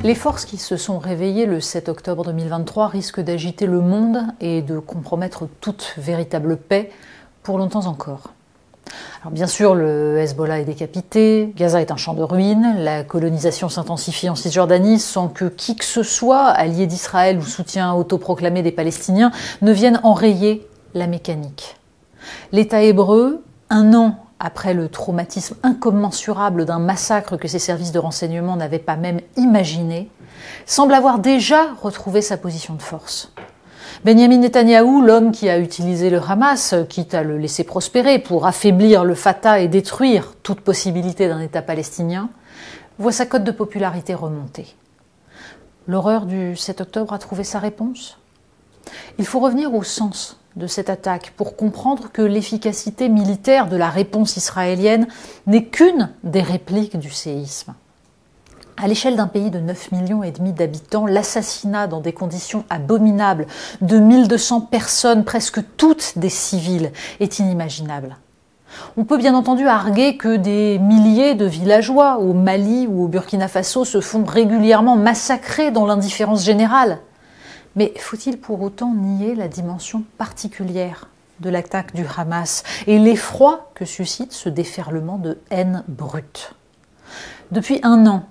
Les forces qui se sont réveillées le 7 octobre 2023 risquent d'agiter le monde et de compromettre toute véritable paix pour longtemps encore. Alors bien sûr, le Hezbollah est décapité, Gaza est un champ de ruines, la colonisation s'intensifie en Cisjordanie sans que qui que ce soit, allié d'Israël ou soutien autoproclamé des Palestiniens, ne vienne enrayer la mécanique. L'État hébreu, un an après le traumatisme incommensurable d'un massacre que ses services de renseignement n'avaient pas même imaginé, semble avoir déjà retrouvé sa position de force. Benyamin Netanyahou, l'homme qui a utilisé le Hamas, quitte à le laisser prospérer pour affaiblir le Fatah et détruire toute possibilité d'un État palestinien, voit sa cote de popularité remonter. L'horreur du 7 octobre a trouvé sa réponse ? Il faut revenir au sens de cette attaque pour comprendre que l'efficacité militaire de la réponse israélienne n'est qu'une des répliques du séisme. À l'échelle d'un pays de 9,5 millions d'habitants, l'assassinat dans des conditions abominables de 1200 personnes, presque toutes des civils, est inimaginable. On peut bien entendu arguer que des milliers de villageois au Mali ou au Burkina Faso se font régulièrement massacrer dans l'indifférence générale. Mais faut-il pour autant nier la dimension particulière de l'attaque du Hamas et l'effroi que suscite ce déferlement de haine brute ? Depuis un an,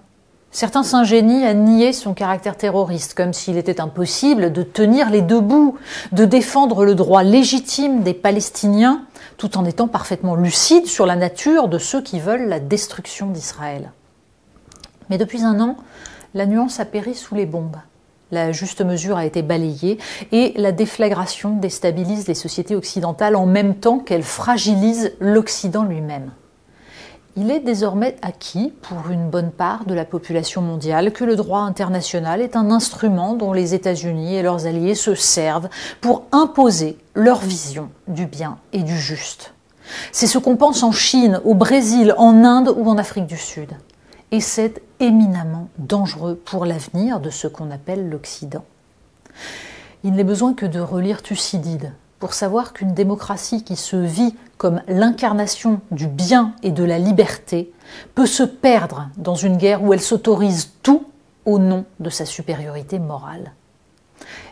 certains s'ingénient à nier son caractère terroriste, comme s'il était impossible de tenir les deux bouts, de défendre le droit légitime des Palestiniens, tout en étant parfaitement lucide sur la nature de ceux qui veulent la destruction d'Israël. Mais depuis un an, la nuance a péri sous les bombes. La juste mesure a été balayée et la déflagration déstabilise les sociétés occidentales en même temps qu'elle fragilise l'Occident lui-même. Il est désormais acquis pour une bonne part de la population mondiale que le droit international est un instrument dont les États-Unis et leurs alliés se servent pour imposer leur vision du bien et du juste. C'est ce qu'on pense en Chine, au Brésil, en Inde ou en Afrique du Sud. Et c'est éminemment dangereux pour l'avenir de ce qu'on appelle l'Occident. Il n'est besoin que de relire Thucydide pour savoir qu'une démocratie qui se vit comme l'incarnation du bien et de la liberté peut se perdre dans une guerre où elle s'autorise tout au nom de sa supériorité morale.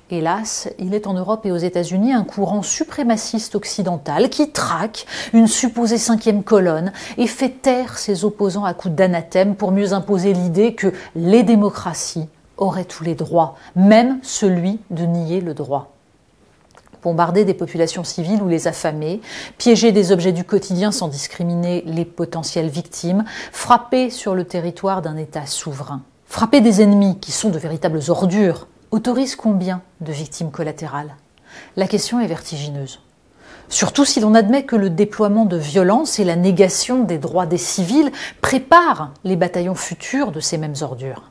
Hélas, il est en Europe et aux États-Unis un courant suprémaciste occidental qui traque une supposée cinquième colonne et fait taire ses opposants à coups d'anathème pour mieux imposer l'idée que les démocraties auraient tous les droits, même celui de nier le droit. Bombarder des populations civiles ou les affamer, piéger des objets du quotidien sans discriminer les potentielles victimes, frapper sur le territoire d'un État souverain, frapper des ennemis qui sont de véritables ordures, autorise combien de victimes collatérales ? La question est vertigineuse. Surtout si l'on admet que le déploiement de violence et la négation des droits des civils préparent les bataillons futurs de ces mêmes ordures.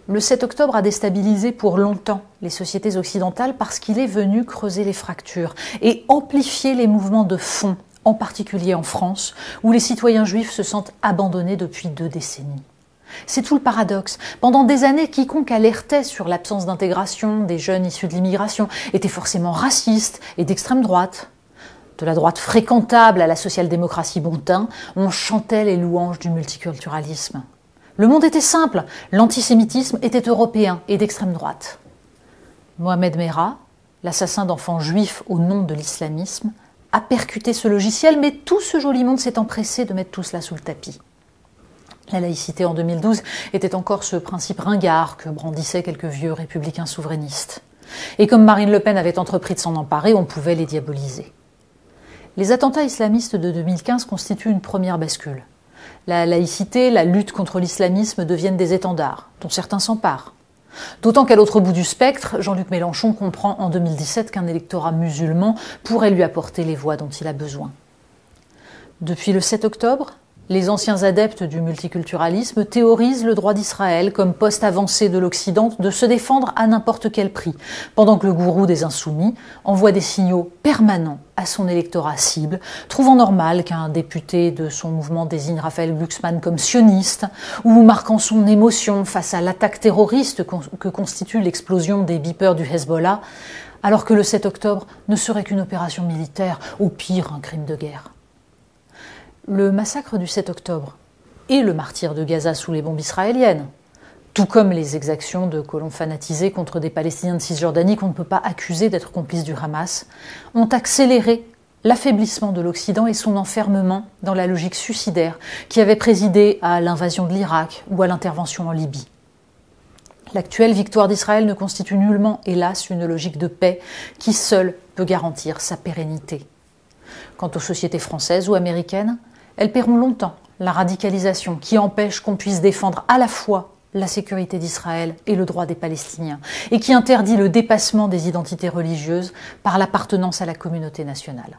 Le 7 octobre a déstabilisé pour longtemps les sociétés occidentales parce qu'il est venu creuser les fractures et amplifier les mouvements de fond, en particulier en France, où les citoyens juifs se sentent abandonnés depuis 2 décennies. C'est tout le paradoxe. Pendant des années, quiconque alertait sur l'absence d'intégration des jeunes issus de l'immigration était forcément raciste et d'extrême droite. De la droite fréquentable à la social-démocratie bon teint, on chantait les louanges du multiculturalisme. Le monde était simple, l'antisémitisme était européen et d'extrême droite. Mohamed Merah, l'assassin d'enfants juifs au nom de l'islamisme, a percuté ce logiciel, mais tout ce joli monde s'est empressé de mettre tout cela sous le tapis. La laïcité en 2012 était encore ce principe ringard que brandissaient quelques vieux républicains souverainistes. Et comme Marine Le Pen avait entrepris de s'en emparer, on pouvait les diaboliser. Les attentats islamistes de 2015 constituent une première bascule. La laïcité, la lutte contre l'islamisme deviennent des étendards, dont certains s'emparent. D'autant qu'à l'autre bout du spectre, Jean-Luc Mélenchon comprend en 2017 qu'un électorat musulman pourrait lui apporter les voix dont il a besoin. Depuis le 7 octobre, les anciens adeptes du multiculturalisme théorisent le droit d'Israël comme poste avancé de l'Occident de se défendre à n'importe quel prix, pendant que le gourou des insoumis envoie des signaux permanents à son électorat cible, trouvant normal qu'un député de son mouvement désigne Raphaël Glucksmann comme sioniste, ou marquant son émotion face à l'attaque terroriste que constitue l'explosion des beepers du Hezbollah, alors que le 7 octobre ne serait qu'une opération militaire, au pire un crime de guerre. Le massacre du 7 octobre et le martyre de Gaza sous les bombes israéliennes, tout comme les exactions de colons fanatisés contre des Palestiniens de Cisjordanie qu'on ne peut pas accuser d'être complices du Hamas, ont accéléré l'affaiblissement de l'Occident et son enfermement dans la logique suicidaire qui avait présidé à l'invasion de l'Irak ou à l'intervention en Libye. L'actuelle victoire d'Israël ne constitue nullement, hélas, une logique de paix qui seule peut garantir sa pérennité. Quant aux sociétés françaises ou américaines, elles paieront longtemps la radicalisation qui empêche qu'on puisse défendre à la fois la sécurité d'Israël et le droit des Palestiniens, et qui interdit le dépassement des identités religieuses par l'appartenance à la communauté nationale.